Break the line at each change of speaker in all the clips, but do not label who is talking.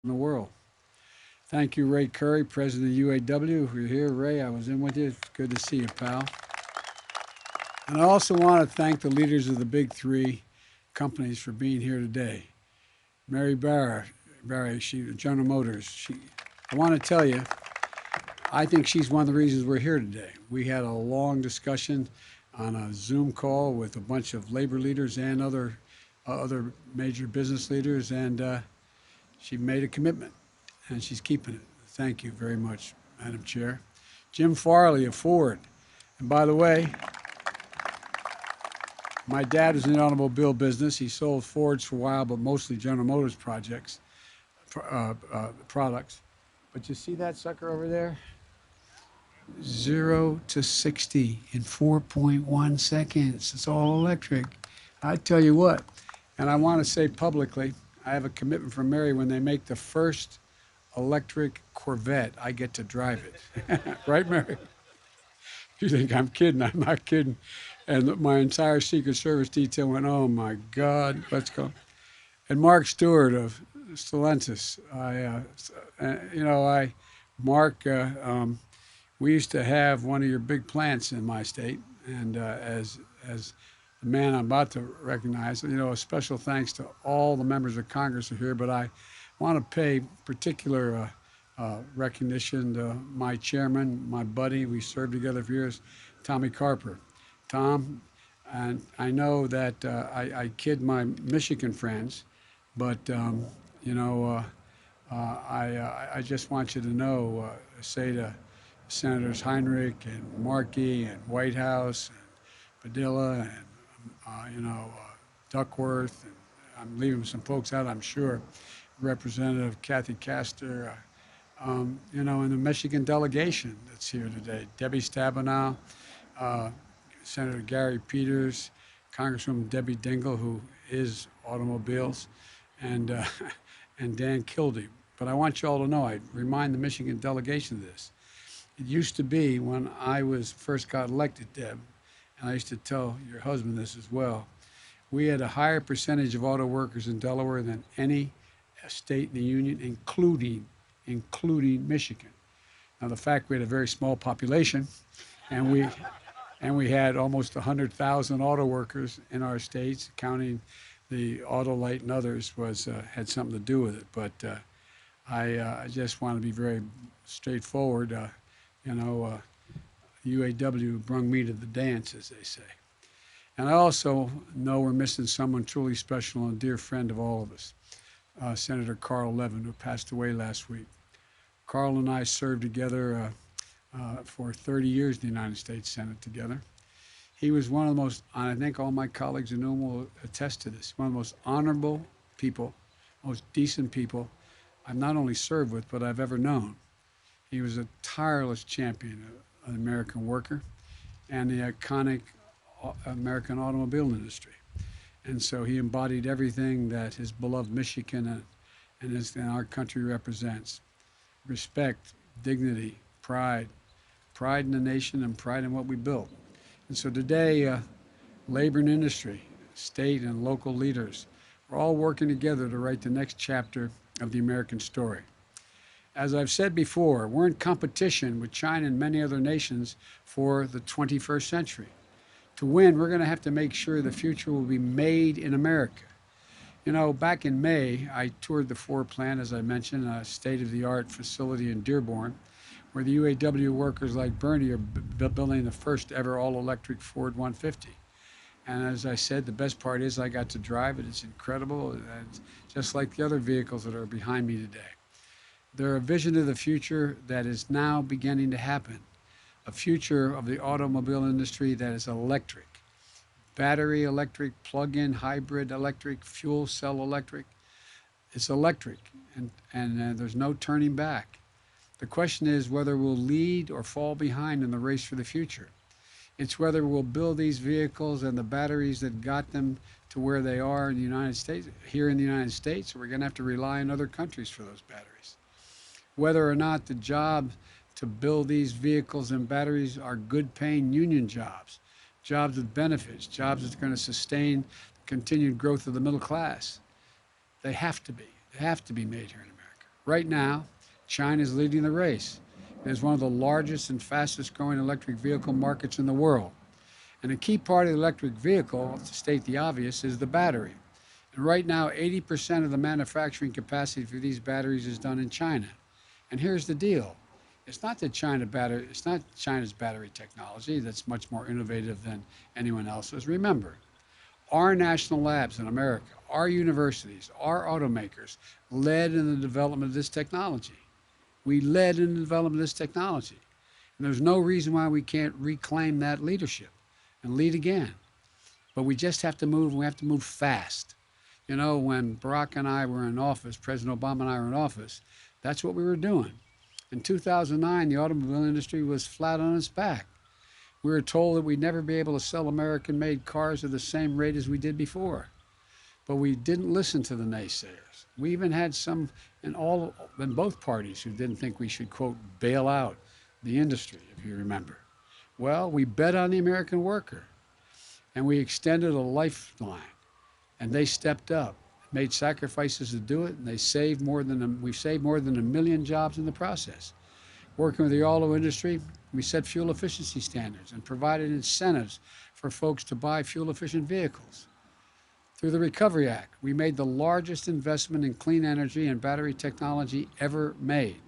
in the world. Thank you, Ray Curry, president of UAW. If you're here, Ray, I was in with you. It's good to see you, pal. And I also want to thank the leaders of the big three companies for being here today. Mary Barra, she General Motors. I want to tell you, I think she's one of the reasons we're here today. We had a long discussion on a Zoom call with a bunch of labor leaders and other major business leaders, and she made a commitment, and she's keeping it. Thank you very much, Madam Chair. Jim Farley of Ford. And by the way, my dad was in the automobile business. He sold Fords for a while, but mostly General Motors products. But you see that sucker over there? 0 to 60 in 4.1 seconds. It's all electric. I tell you what, and I want to say publicly, I have a commitment from Mary when they make the first electric Corvette, I get to drive it. Right, Mary? You think I'm kidding? I'm not kidding. And my entire Secret Service detail went, oh my God, let's go. And Mark Stewart of Stellantis, Mark, we used to have one of your big plants in my state, and as the man I'm about to recognize, a special thanks to all the members of Congress who are here, but I want to pay particular recognition to my chairman, my buddy. We served together for years, Tommy Carper. Tom, and I know that I kid my Michigan friends, but you know, I just want you to know, say to Senators Heinrich and Markey and Whitehouse and Padilla and Duckworth, and I'm leaving some folks out, I'm sure. Representative Kathy Castor, and the Michigan delegation that's here today. Debbie Stabenow, uh, Senator Gary Peters, Congresswoman Debbie Dingell, who is automobiles, and and Dan Kildee. But I want you all to know, I remind the Michigan delegation of this. It used to be when I was first got elected, Deb, and I used to tell your husband this as well. We had a higher percentage of auto workers in Delaware than any state in the union, including Michigan. Now, the fact we had a very small population, and we had almost 100,000 auto workers in our states, counting the Autolite and others, was had something to do with it. But I just want to be very straightforward. UAW brung me to the dance, as they say. And I also know we're missing someone truly special and a dear friend of all of us, Senator Carl Levin, who passed away last week. Carl and I served together for 30 years in the United States Senate together. He was one of the most, I think all my colleagues in Newham will attest to this, one of the most honorable people, most decent people I've not only served with, but I've ever known. He was a tireless champion of the American worker and the iconic American automobile industry. And so he embodied everything that his beloved Michigan and our country represents: respect, dignity, pride in the nation, and pride in what we built. And so today, labor and industry, state and local leaders, are all working together to write the next chapter of the American story. As I've said before, we're in competition with China and many other nations for the 21st century. To win, we're going to have to make sure the future will be made in America. Back in May, I toured the Ford plant, as I mentioned, a state-of-the-art facility in Dearborn, where the UAW workers like Bernie are building the first ever all-electric Ford 150. And as I said, the best part is I got to drive it. It's incredible, and just like the other vehicles that are behind me today. They're a vision of the future that is now beginning to happen, a future of the automobile industry that is electric. Battery electric, plug-in hybrid electric, fuel cell electric. It's electric, and there's no turning back. The question is whether we'll lead or fall behind in the race for the future. It's whether we'll build these vehicles and the batteries that got them to where they are in the United States, here in the United States, or we're going to have to rely on other countries for those batteries. Whether or not the job to build these vehicles and batteries are good paying union jobs, jobs with benefits, jobs that's going to sustain the continued growth of the middle class. They have to be. They have to be made here in America. Right now, China is leading the race. It is one of the largest and fastest growing electric vehicle markets in the world. And a key part of the electric vehicle, to state the obvious, is the battery. And right now, 80% of the manufacturing capacity for these batteries is done in China. And here's the deal. It's not China's battery technology that's much more innovative than anyone else's. Remember, our national labs in America, our universities, our automakers led in the development of this technology. We led in the development of this technology. And there's no reason why we can't reclaim that leadership and lead again. But we just have to move, and we have to move fast. You know, when Barack and I were in office, President Obama and I were in office, that's what we were doing. In 2009, the automobile industry was flat on its back. We were told that we'd never be able to sell American-made cars at the same rate as we did before. But we didn't listen to the naysayers. We even had some in both parties who didn't think we should, quote, bail out the industry, if you remember. Well, we bet on the American worker, and we extended a lifeline, and they stepped up, made sacrifices to do it, and we've saved more than 1 million jobs in the process. Working with the auto industry, we set fuel efficiency standards and provided incentives for folks to buy fuel-efficient vehicles. Through the Recovery Act, we made the largest investment in clean energy and battery technology ever made.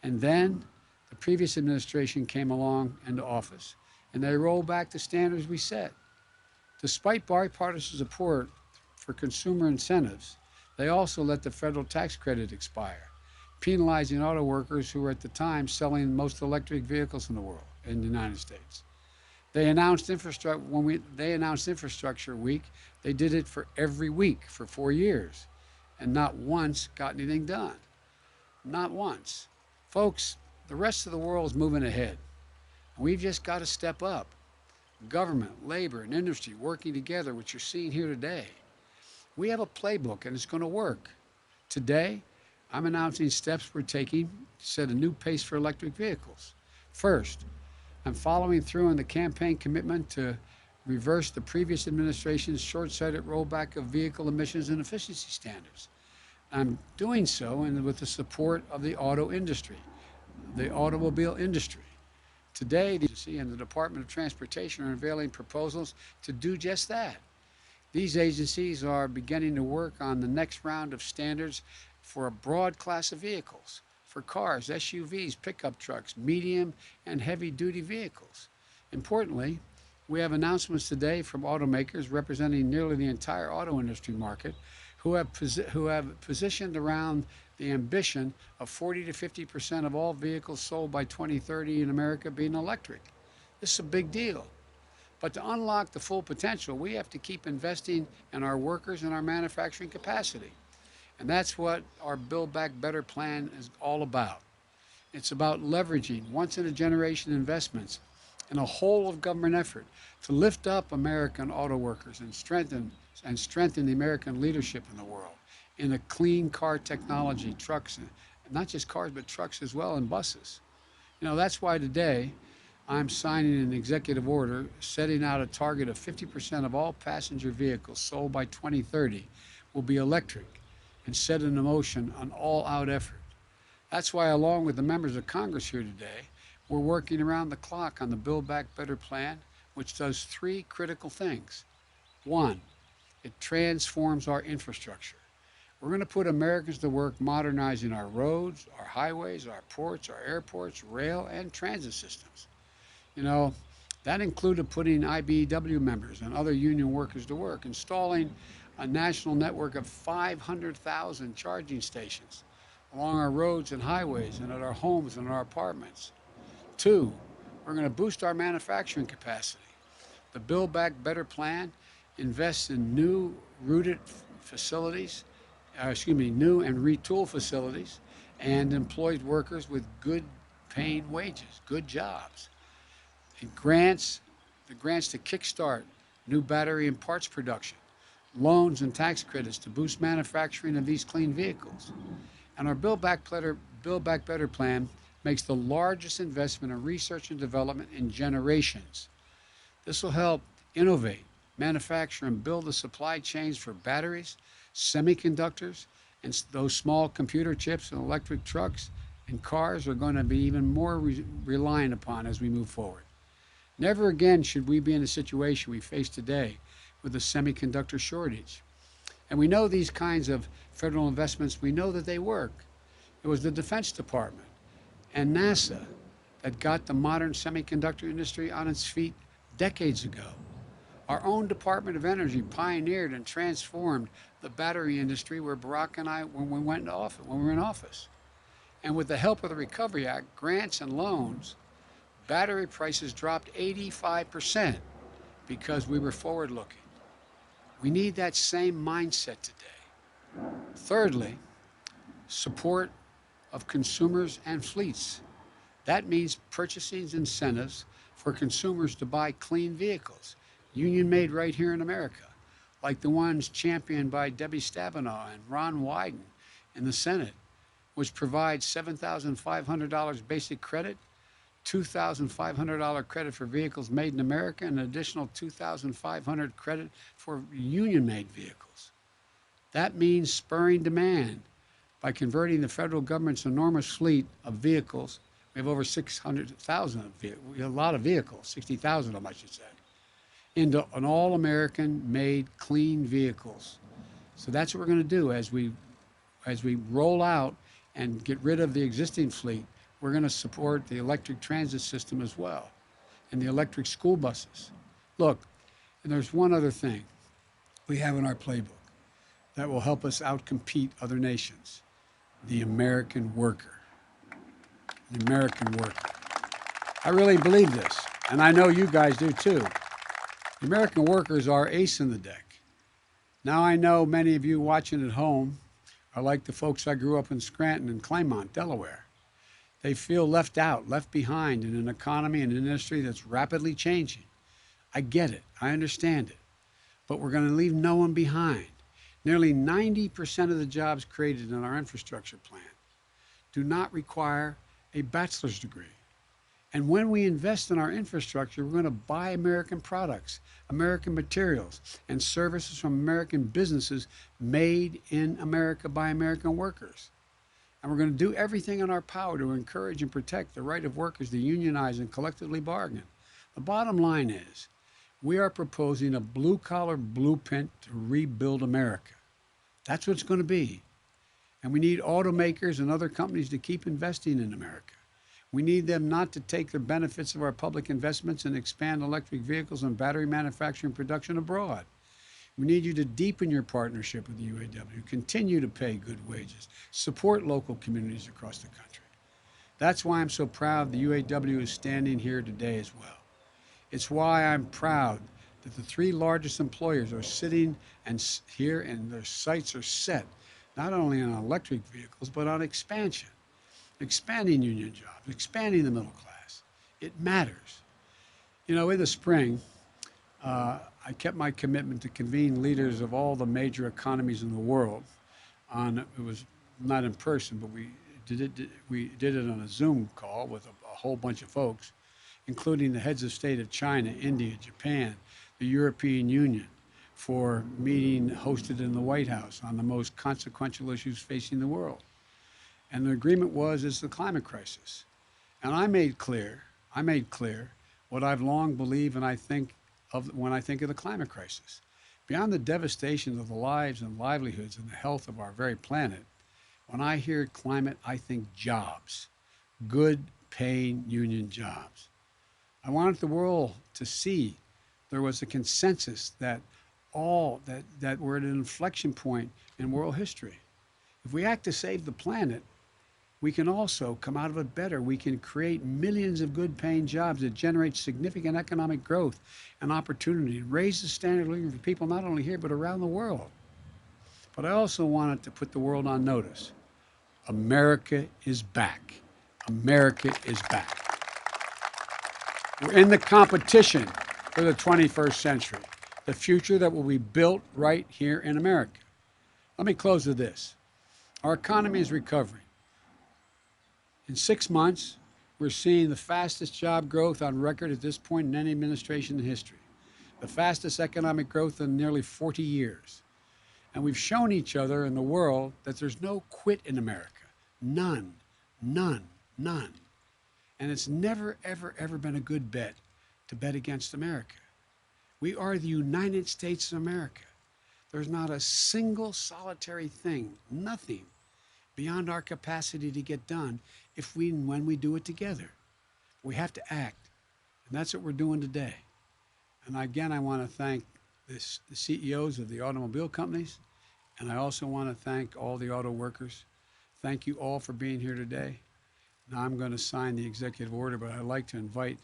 And then the previous administration came along into office, and they rolled back the standards we set. Despite bipartisan support for consumer incentives, they also let the federal tax credit expire, penalizing auto workers who were at the time selling most electric vehicles in the world, in the United States. They announced Infrastructure Week. They did it for every week for 4 years, and not once got anything done. Not once. Folks, the rest of the world is moving ahead. We've just got to step up. Government, labor, and industry working together, which you're seeing here today. We have a playbook, and it's going to work. Today, I'm announcing steps we're taking to set a new pace for electric vehicles. First, I'm following through on the campaign commitment to reverse the previous administration's short-sighted rollback of vehicle emissions and efficiency standards. I'm doing so with the support of the auto industry, the automobile industry. Today, the agency and the Department of Transportation are unveiling proposals to do just that. These agencies are beginning to work on the next round of standards for a broad class of vehicles, for cars, SUVs, pickup trucks, medium and heavy-duty vehicles. Importantly, we have announcements today from automakers representing nearly the entire auto industry market who have positioned around the ambition of 40 to 50% of all vehicles sold by 2030 in America being electric. This is a big deal. But to unlock the full potential, we have to keep investing in our workers and our manufacturing capacity. And that's what our Build Back Better plan is all about. It's about leveraging once-in-a-generation investments in a whole-of-government effort to lift up American auto workers and strengthen the American leadership in the world in a clean car technology, trucks, and not just cars, but trucks as well, and buses. You know, that's why today I'm signing an executive order setting out a target of 50% of all passenger vehicles sold by 2030 will be electric, and set in motion an all-out effort. That's why, along with the members of Congress here today, we're working around the clock on the Build Back Better plan, which does 3 critical things. 1, it transforms our infrastructure. We're going to put Americans to work modernizing our roads, our highways, our ports, our airports, rail, and transit systems. You know, that included putting IBEW members and other union workers to work, installing a national network of 500,000 charging stations along our roads and highways and at our homes and our apartments. 2, we're going to boost our manufacturing capacity. The Build Back Better plan invests in new and retool facilities and employs workers with good paying wages, good jobs. It grants to kickstart new battery and parts production, loans and tax credits to boost manufacturing of these clean vehicles. And our Build Back Better plan makes the largest investment in research and development in generations. This will help innovate, manufacture, and build the supply chains for batteries, semiconductors, And those small computer chips and electric trucks and cars are going to be even more reliant upon as we move forward. Never again should we be in the situation we face today with a semiconductor shortage. And we know these kinds of federal investments, we know that they work. It was the Defense Department and NASA that got the modern semiconductor industry on its feet decades ago. Our own Department of Energy pioneered and transformed the battery industry where Barack and I, when we were in office. And with the help of the Recovery Act, grants and loans, battery prices dropped 85% because we were forward looking. We need that same mindset today. Thirdly, support of consumers and fleets. That means purchasing incentives for consumers to buy clean vehicles, union made right here in America, like the ones championed by Debbie Stabenow and Ron Wyden in the Senate, which provides $7,500 basic credit, $2,500 credit for vehicles made in America, and an additional $2,500 credit for union-made vehicles. That means spurring demand by converting the federal government's enormous fleet of vehicles. We have over 600,000 of vehicles, we have a lot of vehicles, 60,000 of them, I should say, into an all-American made clean vehicles. So that's what we're going to do as we roll out and get rid of the existing fleet. We're going to support the electric transit system as well and the electric school buses. Look, and there's one other thing we have in our playbook that will help us outcompete other nations: the American worker. The American worker. I really believe this, and I know you guys do too. The American worker is our ace in the deck. Now I know many of you watching at home are like the folks I grew up in Scranton and Claymont, Delaware. They feel left out, left behind in an economy and an industry that's rapidly changing. I get it. I understand it. But we're going to leave no one behind. Nearly 90% of the jobs created in our infrastructure plan do not require a bachelor's degree. And when we invest in our infrastructure, we're going to buy American products, American materials, and services from American businesses made in America by American workers. And we're going to do everything in our power to encourage and protect the right of workers to unionize and collectively bargain. The bottom line is, we are proposing a blue-collar blueprint to rebuild America. That's what it's going to be. And we need automakers and other companies to keep investing in America. We need them not to take the benefits of our public investments and expand electric vehicles and battery manufacturing production abroad. We need you to deepen your partnership with the UAW, continue to pay good wages, support local communities across the country. That's why I'm so proud the UAW is standing here today as well. It's why I'm proud that the three largest employers are sitting here and their sights are set not only on electric vehicles, but on expansion, expanding union jobs, expanding the middle class. It matters. You know, in the spring, I kept my commitment to convene leaders of all the major economies in the world it was not in person, but we did it on a Zoom call with a whole bunch of folks, including the heads of state of China, India, Japan, the European Union, for a meeting hosted in the White House on the most consequential issues facing the world. And the agreement is the climate crisis. And I made clear what I've long believed and I think of when I think of the climate crisis. Beyond the devastation of the lives and livelihoods and the health of our very planet, when I hear climate, I think jobs, good paying union jobs. I wanted the world to see there was a consensus that we're at an inflection point in world history. If we act to save the planet, we can also come out of it better. We can create millions of good paying jobs that generate significant economic growth and opportunity, and raise the standard of living for people not only here, but around the world. But I also wanted to put the world on notice. America is back. America is back. We're in the competition for the 21st century, the future that will be built right here in America. Let me close with this. Our economy is recovering. In 6 months, we're seeing the fastest job growth on record at this point in any administration in history, the fastest economic growth in nearly 40 years. And we've shown each other and the world that there's no quit in America. None, none, none. And it's never, ever, ever been a good bet to bet against America. We are the United States of America. There's not a single solitary thing, nothing beyond our capacity to get done when we do it together. We have to act, and that's what we're doing today. And again, I want to thank the CEOs of the automobile companies, and I also want to thank all the auto workers. Thank you all for being here today. Now I'm going to sign the executive order, but I'd like to invite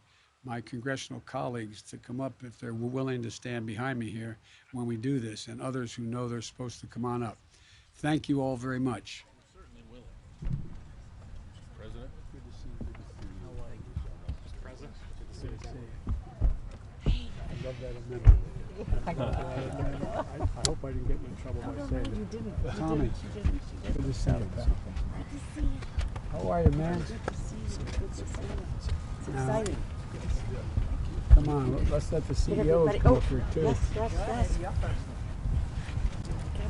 my congressional colleagues to come up if they're willing to stand behind me here when we do this, and others who know they're supposed to come on up. Thank you all very much.
Certainly willing. Mr. President.
Good to see you. Good to see you.
How are you? Mr. President. Good to see
Good to
you.
see you. I love that amendment. I hope I didn't get in trouble by saying it.
You didn't.
Tommy, good to see you, pal.
Good to see you.
How are you, man?
Good to see you. Good to see you. It's
Now,
exciting.
come on, let's let the CEOs come up here too.
Yes.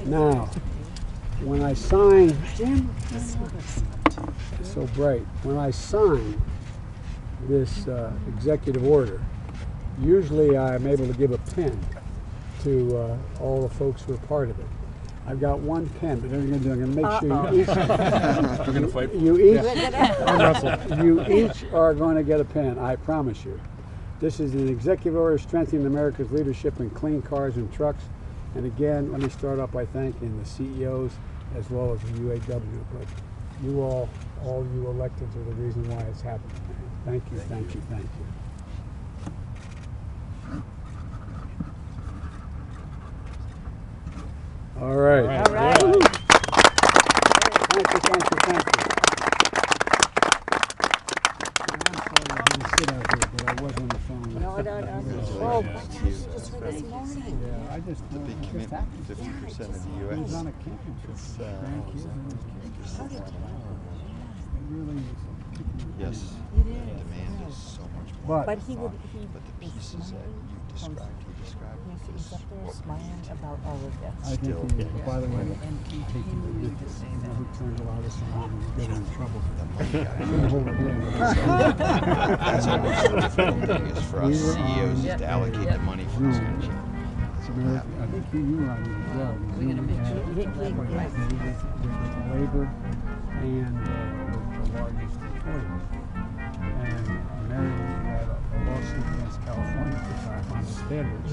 Now, when I sign, it's so bright. When I sign this executive order, usually I'm able to give a pen to all the folks who are part of it. I've got one pen, but I'm going to make sure you each.
We're going to fight.
You each are going to get a pen. I promise you. This is an executive order strengthening America's leadership in clean cars and trucks. And again, let me start off by thanking the CEOs as well as the UAW. But you all you electeds are the reason why it's happening. Thank you, thank you, thank you. All right.
All right.
Thank you, thank you, thank you. I'm sorry I didn't sit out here, but I was on the phone.
No. Oh, just for this morning.
Yeah, I just
The big
it just
commitment,
happened.
50% of the
I was
U.S.
on a camping trip. Grandkids and his kids. It really is.
Yes,
It
the
is.
demand is so much more.
But he
But
was
the pieces that
smiling.
you described,
He's up there smiling about all of
I
this.
think
Still,
he is. By the way,
And continuing to say
you know who
that.
turned a lot of us around and get in trouble.
the money guy.
Shouldn't hold it in.
That's always the difficult thing is for us
We were on-
CEOs is to allocate the money for this kind of shit.
I think you were on it as well.
We're gonna make sure we get
with labor and with the largest employers. And Mary had a lawsuit against California for the standards.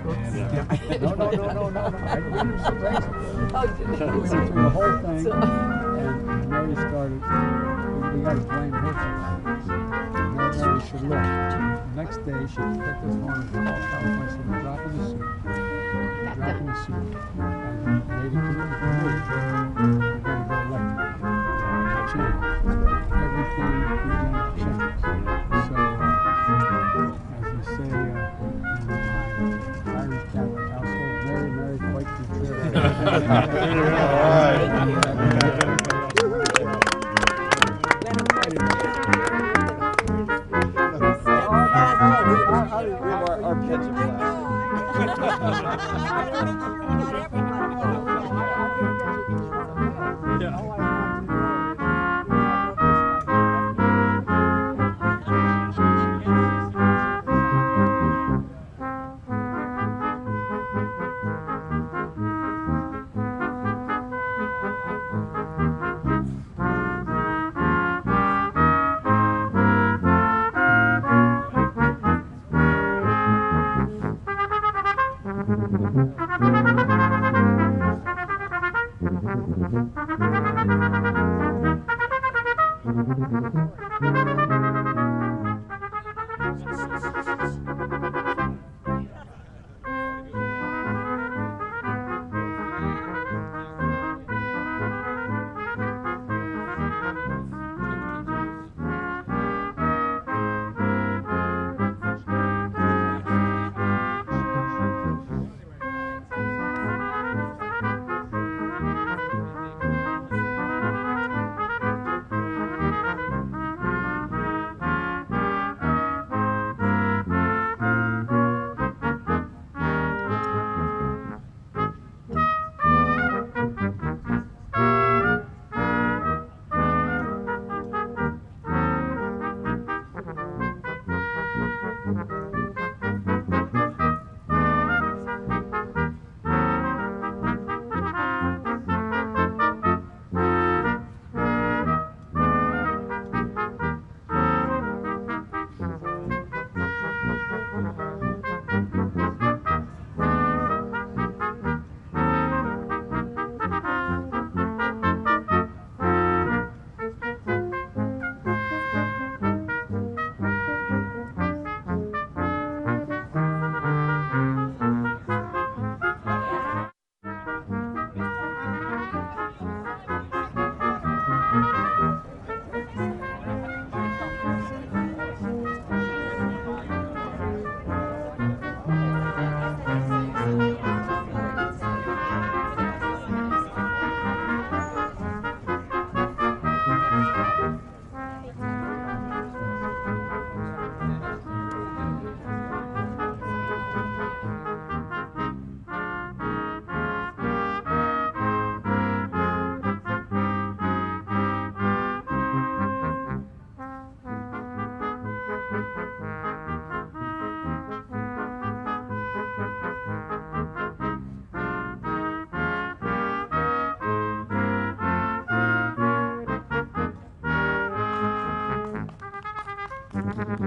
And, no. I didn't surprise her.
Oh,
We went through the whole thing, and Mary started, we got to blame her for that. Mary said, look, the next day she picked this phone and called California and said, we're dropping the suit. We're dropping the suit. And made a commitment to me. We're going to go electric. Change. Everything we're going to change. So, as you say, in my Irish Catholic household, Mary, quite contrary.
Our kids are
Thank you.
Ladies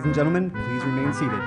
and gentlemen, please remain seated.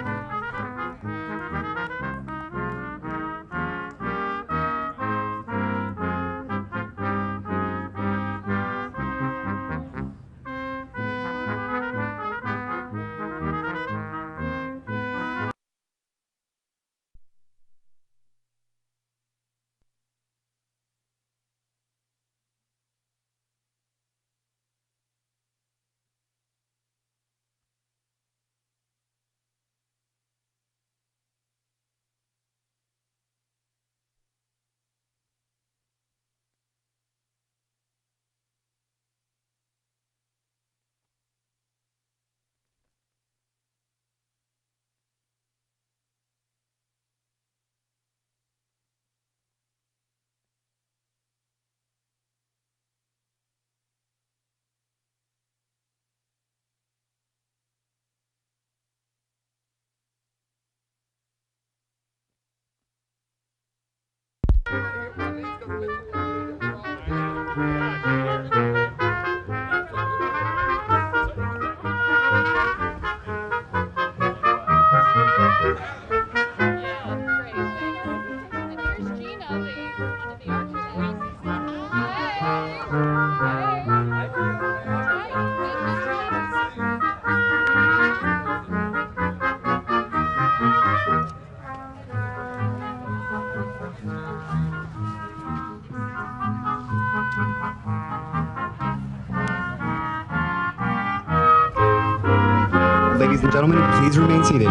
Ladies and gentlemen, please remain seated.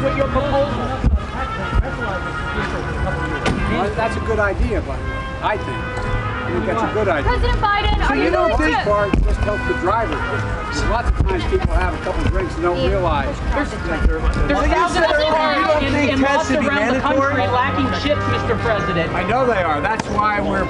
With your proposal.
Well, that's a good idea, by the way. I think. I think that's a good idea.
President Biden, are you
don't
going
think
to...
part just help the driver. There's lots of times people have a couple drinks and don't realize.
There's thousands of cars in lots around the country lacking chips, Mr. President.
I know they are. That's why we're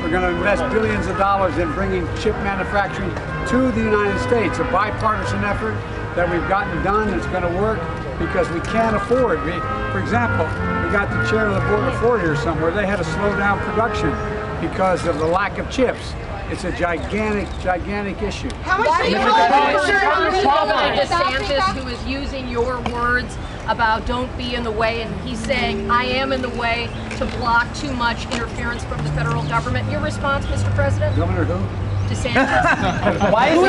going to invest billions of dollars in bringing chip manufacturing to the United States. A bipartisan effort that we've gotten done. It's going to work because we can't afford. For example, we got the chair of the board of Ford here somewhere. They had to slow down production because of the lack of chips. It's a gigantic issue.
How much do you Governor DeSantis, who is using your words about don't be in the way, and he's saying I am in the way to block too much interference from the federal government. Your response, Mr. President?
Governor who?
DeSantis.
Why is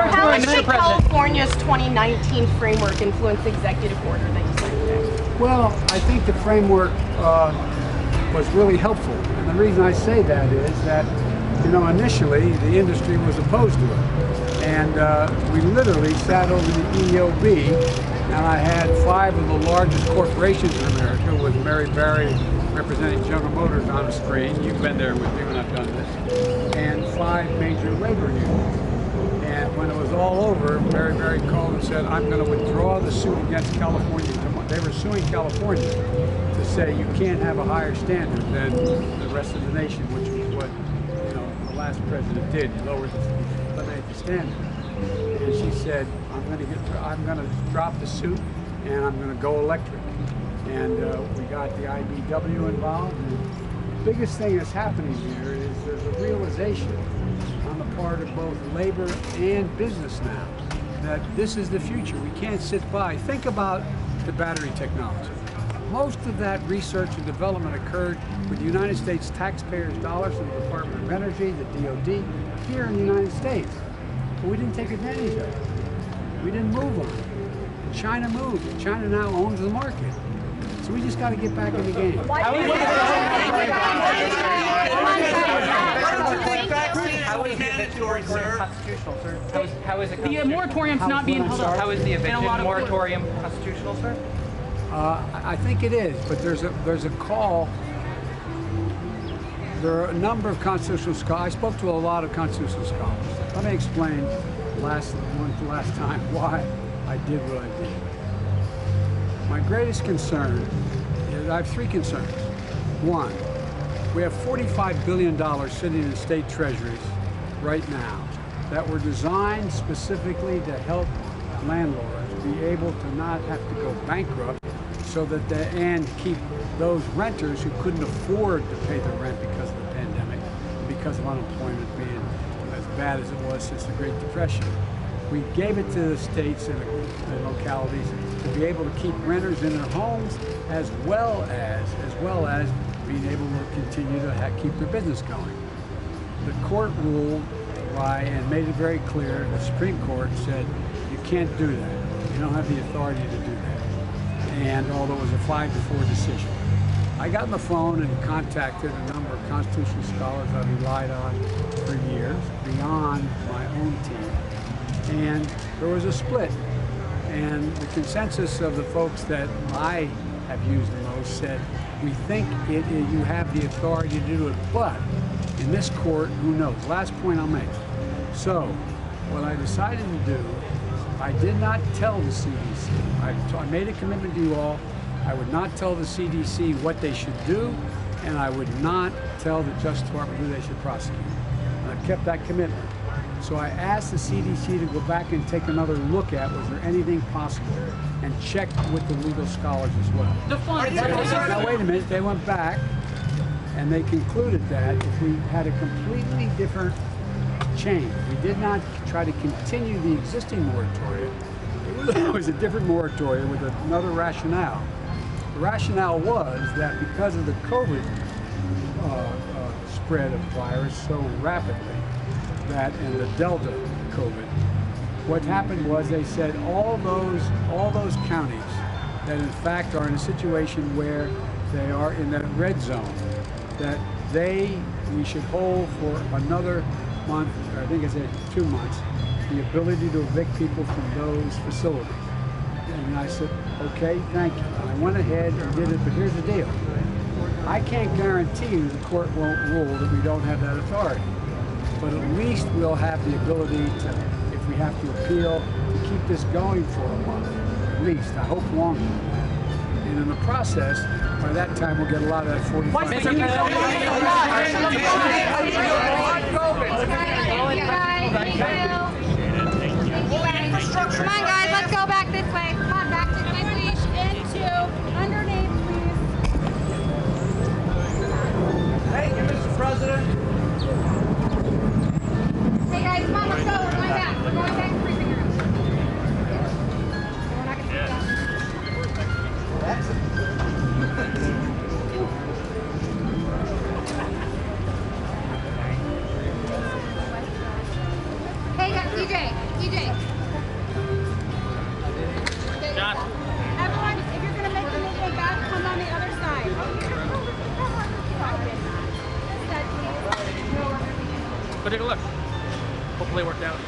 How should California's 2019 framework influence the executive order that you signed today?
Well, I think the framework was really helpful. And the reason I say that is that, initially the industry was opposed to it. And we literally sat over the EOB, and I had 5 of the largest corporations in America, with Mary Barry representing General Motors on the screen. You've been there with me when I've done this. And 5 major labor unions. And when it was all over, Mary Barry called and said, I'm going to withdraw the suit against California. They were suing California to say you can't have a higher standard than the rest of the nation, which was what the last president did. He eliminated the standard. And she said, I'm going to drop the suit and I'm going to go electric. And we got the IBW involved. And the biggest thing that's happening here is there's a realization on the part of both labor and business now that this is the future. We can't sit by. Think about the battery technology. Most of that research and development occurred with the United States taxpayers' dollars from the Department of Energy, the DOD, here in the United States. But we didn't take advantage of it. We didn't move on it. China moved. China now owns the market. So we just got to get back in the game.
I would manage to
moratorium constitutional, sir? How is it
The
constitutional?
moratorium's not being held up.
How is the
in a
eviction
lot of
moratorium constitutional, sir?
I think it is, but there's a call. There are a number of constitutional scholars. I spoke to a lot of constitutional scholars. Let me explain last time why I did what I did. My greatest concern is I have three concerns. One, we have $45 billion sitting in state treasuries right now that were designed specifically to help landlords be able to not have to go bankrupt so that and keep those renters who couldn't afford to pay the rent because of the pandemic, because of unemployment being as bad as it was since the Great Depression. We gave it to the states and the localities to be able to keep renters in their homes as well as being able to continue to keep their business going. The court ruled and made it very clear, the Supreme Court said, you can't do that. You don't have the authority to do that. And although it was a 5-4 decision. I got on the phone and contacted a number of constitutional scholars I've relied on for years, beyond my own team. And there was a split. And the consensus of the folks that I have used the most said, we think you have the authority to do it, but in this court, who knows? Last point I'll make. So, what I decided to do, I did not tell the CDC. I made a commitment to you all. I would not tell the CDC what they should do, and I would not tell the Justice Department who they should prosecute. And I've kept that commitment. So I asked the CDC to go back and take another look at was there anything possible, and check with the legal scholars as well. Now wait a minute, they went back and they concluded that if we had a completely different change, we did not try to continue the existing moratorium. It was a different moratorium with another rationale. The rationale was that because of the COVID spread of virus so rapidly, and the Delta COVID, what happened was they said all those counties that in fact are in a situation where they are in that red zone, that we should hold for another month, or I think I said 2 months, the ability to evict people from those facilities. And I said, okay, thank you. And I went ahead and did it, but here's the deal. I can't guarantee you the court won't rule that we don't have that authority. But at least we'll have the ability to, if we have to appeal, to keep this going for a month, at least. I hope longer than that. And in the process, by that time, we'll get a lot of that 45.
Thank you guys.
Come on, guys, let's go back this way. Come on, back this way, please. Into underneath, please.
Thank you, Mr. President.
Hey guys, come on, let's go. We're going back. We're going back to briefing room. We're not gonna Hey, DJ.
John.
Everyone, if you're gonna make the movement back, come on the other side.
Go take a look. Hopefully it worked out.